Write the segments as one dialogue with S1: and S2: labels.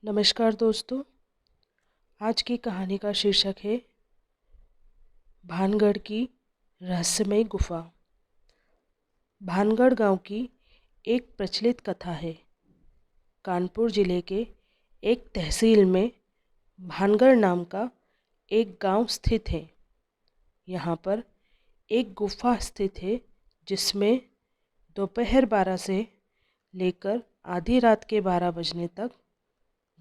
S1: नमस्कार दोस्तों। आज की कहानी का शीर्षक है भानगढ़ की रहस्यमय गुफा। भानगढ़ गांव की एक प्रचलित कथा है। कानपुर जिले के एक तहसील में भानगढ़ नाम का एक गांव स्थित है। यहाँ पर एक गुफा स्थित है जिसमें दोपहर 12 से लेकर आधी रात के 12 बजने तक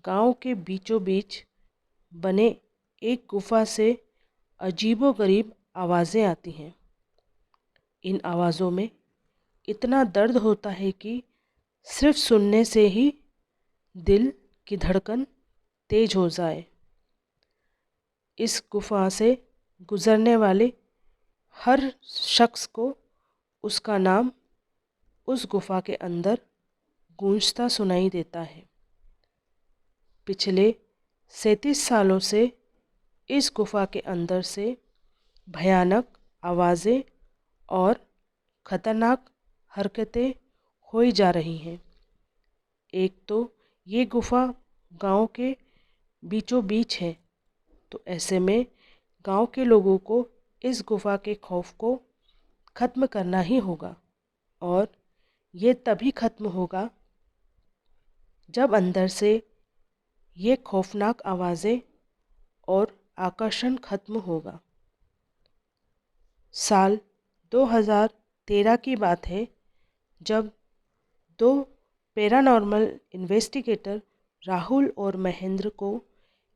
S1: गांव के बीचों बीच बने एक गुफा से अजीबोगरीब आवाज़ें आती हैं। इन आवाज़ों में इतना दर्द होता है कि सिर्फ सुनने से ही दिल की धड़कन तेज हो जाए। इस गुफा से गुज़रने वाले हर शख्स को उसका नाम उस गुफा के अंदर गूंजता सुनाई देता है। पिछले 37 सालों से इस गुफा के अंदर से भयानक आवाज़ें और ख़तरनाक हरकतें हो जा रही हैं। एक तो ये गुफा गांव के बीचों बीच है, तो ऐसे में गांव के लोगों को इस गुफा के खौफ को ख़त्म करना ही होगा। और ये तभी ख़त्म होगा जब अंदर से ये खौफनाक आवाज़ें और आकर्षण खत्म होगा। साल 2013 की बात है, जब दो पैरानॉर्मल इन्वेस्टिगेटर राहुल और महेंद्र को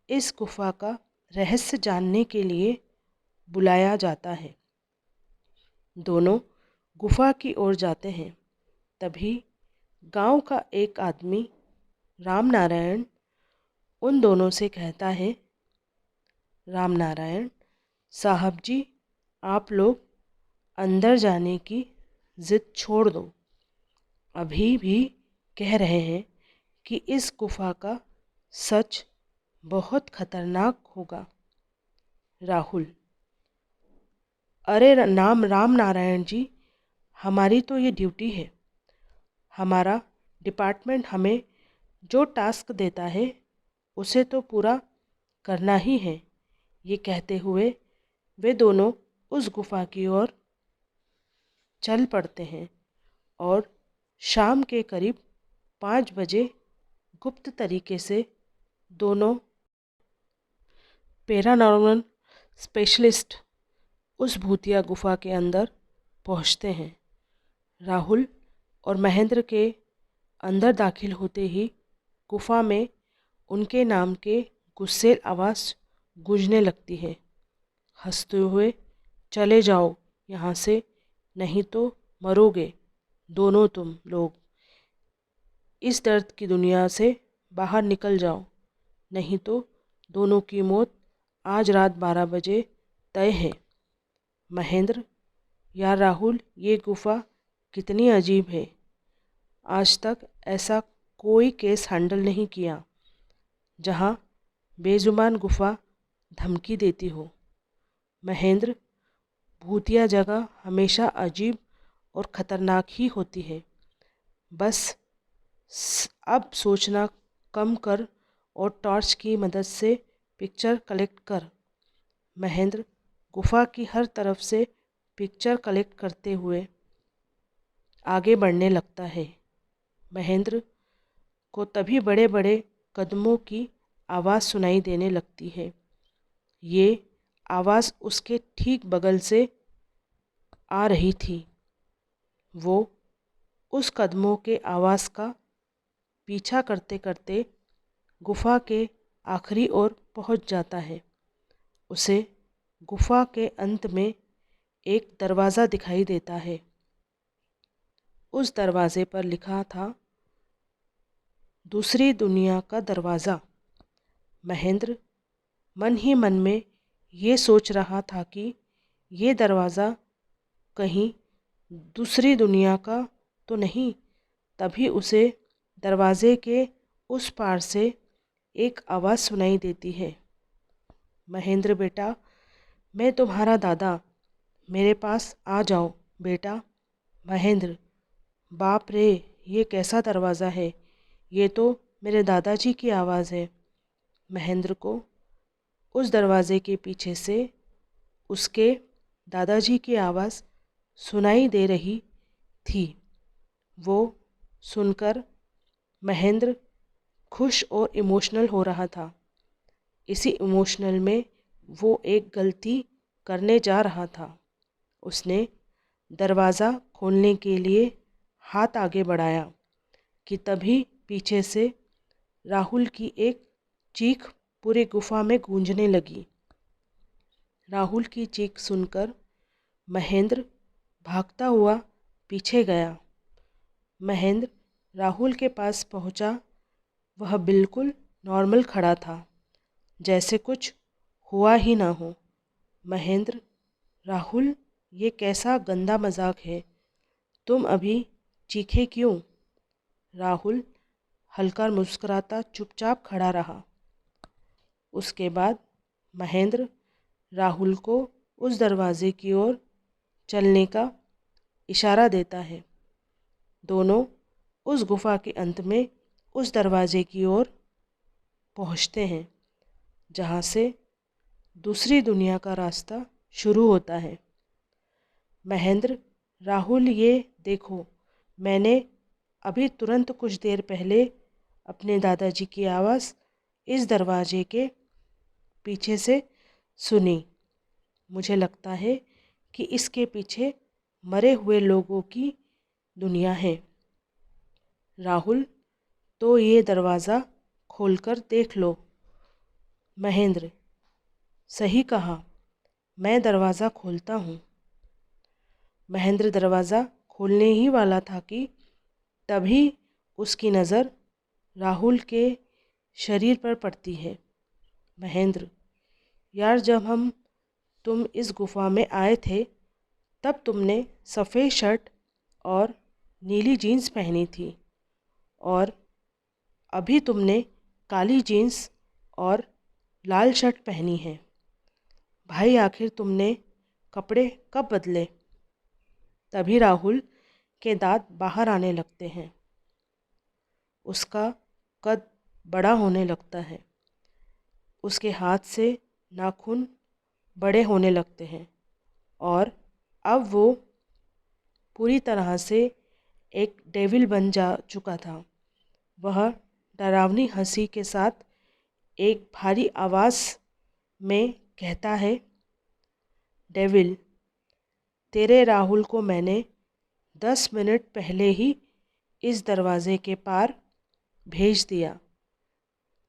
S1: इस गुफा का रहस्य जानने के लिए बुलाया जाता है। दोनों गुफा की ओर जाते हैं। तभी गांव का एक आदमी राम नारायण उन दोनों से कहता है, राम नारायण साहब जी, आप लोग अंदर जाने की ज़िद छोड़ दो। अभी भी कह रहे हैं कि इस गुफा का सच बहुत खतरनाक होगा। राहुल: अरे राम नारायण जी, हमारी तो ये ड्यूटी है। हमारा डिपार्टमेंट हमें जो टास्क देता है उसे तो पूरा करना ही है। ये कहते हुए वे दोनों उस गुफा की ओर चल पड़ते हैं और शाम के करीब 5 बजे गुप्त तरीके से दोनों पैरानॉर्मल स्पेशलिस्ट उस भूतिया गुफा के अंदर पहुंचते हैं। राहुल और महेंद्र के अंदर दाखिल होते ही गुफा में उनके नाम के गुस्सेल आवाज़ गूंजने लगती है। हंसते हुए, चले जाओ यहाँ से, नहीं तो मरोगे दोनों तुम लोग। इस दर्द की दुनिया से बाहर निकल जाओ, नहीं तो दोनों की मौत आज रात 12 बजे तय है। महेंद्र: यार राहुल, ये गुफा कितनी अजीब है। आज तक ऐसा कोई केस हैंडल नहीं किया जहाँ बेजुबान गुफा धमकी देती हो। महेंद्र: भूतिया जगह हमेशा अजीब और ख़तरनाक ही होती है। बस अब सोचना कम कर और टॉर्च की मदद से पिक्चर कलेक्ट कर। महेंद्र गुफा की हर तरफ से पिक्चर कलेक्ट करते हुए आगे बढ़ने लगता है। महेंद्र को तभी बड़े बड़े कदमों की आवाज़ सुनाई देने लगती है। ये आवाज़ उसके ठीक बगल से आ रही थी। वो उस कदमों के आवाज़ का पीछा करते करते गुफा के आखिरी ओर पहुंच जाता है। उसे गुफा के अंत में एक दरवाज़ा दिखाई देता है। उस दरवाज़े पर लिखा था, दूसरी दुनिया का दरवाज़ा। महेंद्र मन ही मन में ये सोच रहा था कि ये दरवाज़ा कहीं दूसरी दुनिया का तो नहीं। तभी उसे दरवाज़े के उस पार से एक आवाज़ सुनाई देती है, महेंद्र बेटा, मैं तुम्हारा दादा, मेरे पास आ जाओ बेटा। महेंद्र: बाप रे, ये कैसा दरवाज़ा है, ये तो मेरे दादाजी की आवाज़ है। महेंद्र को उस दरवाजे के पीछे से उसके दादाजी की आवाज़ सुनाई दे रही थी। वो सुनकर महेंद्र खुश और इमोशनल हो रहा था। इसी इमोशनल में वो एक गलती करने जा रहा था। उसने दरवाज़ा खोलने के लिए हाथ आगे बढ़ाया कि तभी पीछे से राहुल की एक चीख पूरी गुफा में गूंजने लगी। राहुल की चीख सुनकर महेंद्र भागता हुआ पीछे गया। महेंद्र राहुल के पास पहुंचा। वह बिल्कुल नॉर्मल खड़ा था, जैसे कुछ हुआ ही ना हो। महेंद्र, राहुल, ये कैसा गंदा मजाक है? तुम अभी चीखे क्यों? राहुल हल्का मुस्कुराता चुपचाप खड़ा रहा। उसके बाद महेंद्र राहुल को उस दरवाजे की ओर चलने का इशारा देता है। दोनों उस गुफा के अंत में उस दरवाजे की ओर पहुंचते हैं, जहां से दूसरी दुनिया का रास्ता शुरू होता है। महेंद्र, राहुल, ये देखो, मैंने अभी तुरंत कुछ देर पहले अपने दादाजी की आवाज़ इस दरवाजे के पीछे से सुनी। मुझे लगता है कि इसके पीछे मरे हुए लोगों की दुनिया है। राहुल, तो ये दरवाज़ा खोलकर देख लो। महेंद्र, सही कहा, मैं दरवाज़ा खोलता हूँ। महेंद्र दरवाज़ा खोलने ही वाला था कि तभी उसकी नज़र राहुल के शरीर पर पड़ती है। महेंद्र, यार, जब तुम इस गुफा में आए थे तब तुमने सफ़ेद शर्ट और नीली जीन्स पहनी थी, और अभी तुमने काली जीन्स और लाल शर्ट पहनी है। भाई, आखिर तुमने कपड़े कब बदले? तभी राहुल के दांत बाहर आने लगते हैं। उसका कद बड़ा होने लगता है। उसके हाथ से नाखून बड़े होने लगते हैं और अब वो पूरी तरह से एक डेविल बन जा चुका था। वह डरावनी हंसी के साथ एक भारी आवाज़ में कहता है, डेविल, तेरे राहुल को मैंने 10 मिनट पहले ही इस दरवाजे के पार भेज दिया,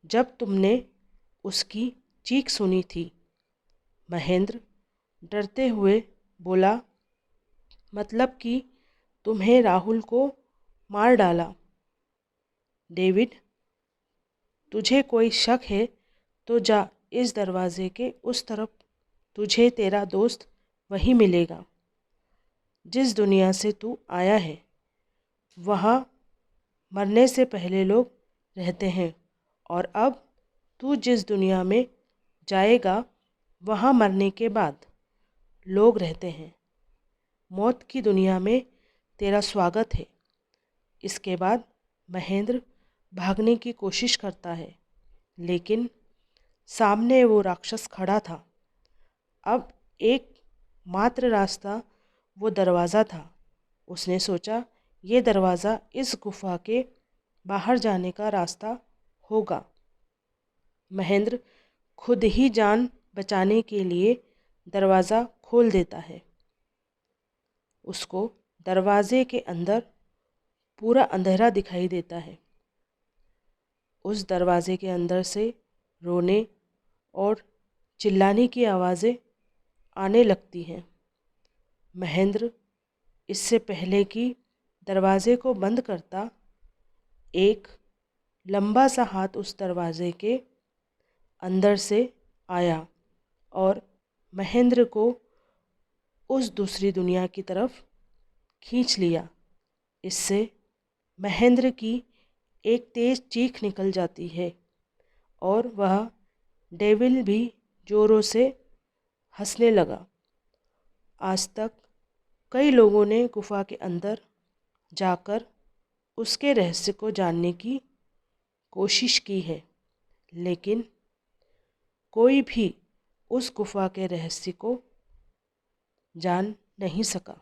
S1: जब तुमने उसकी चीख सुनी थी। महेंद्र डरते हुए बोला, मतलब कि तुम्हें राहुल को मार डाला? डेविड, तुझे कोई शक है तो जा इस दरवाजे के उस तरफ, तुझे तेरा दोस्त वहीं मिलेगा। जिस दुनिया से तू आया है वहाँ मरने से पहले लोग रहते हैं, और अब तू जिस दुनिया में जाएगा वहाँ मरने के बाद लोग रहते हैं। मौत की दुनिया में तेरा स्वागत है। इसके बाद महेंद्र भागने की कोशिश करता है, लेकिन सामने वो राक्षस खड़ा था। अब एक मात्र रास्ता वो दरवाज़ा था। उसने सोचा, ये दरवाज़ा इस गुफा के बाहर जाने का रास्ता होगा। महेंद्र खुद ही जान बचाने के लिए दरवाज़ा खोल देता है। उसको दरवाजे के अंदर पूरा अंधेरा दिखाई देता है। उस दरवाजे के अंदर से रोने और चिल्लाने की आवाज़ें आने लगती हैं। महेंद्र इससे पहले कि दरवाजे को बंद करता, एक लंबा सा हाथ उस दरवाजे के अंदर से आया और महेंद्र को उस दूसरी दुनिया की तरफ खींच लिया। इससे महेंद्र की एक तेज़ चीख निकल जाती है और वह डेविल भी ज़ोरों से हंसने लगा। आज तक कई लोगों ने गुफा के अंदर जाकर उसके रहस्य को जानने की कोशिश की है, लेकिन कोई भी उस गुफा के रहस्य को जान नहीं सका।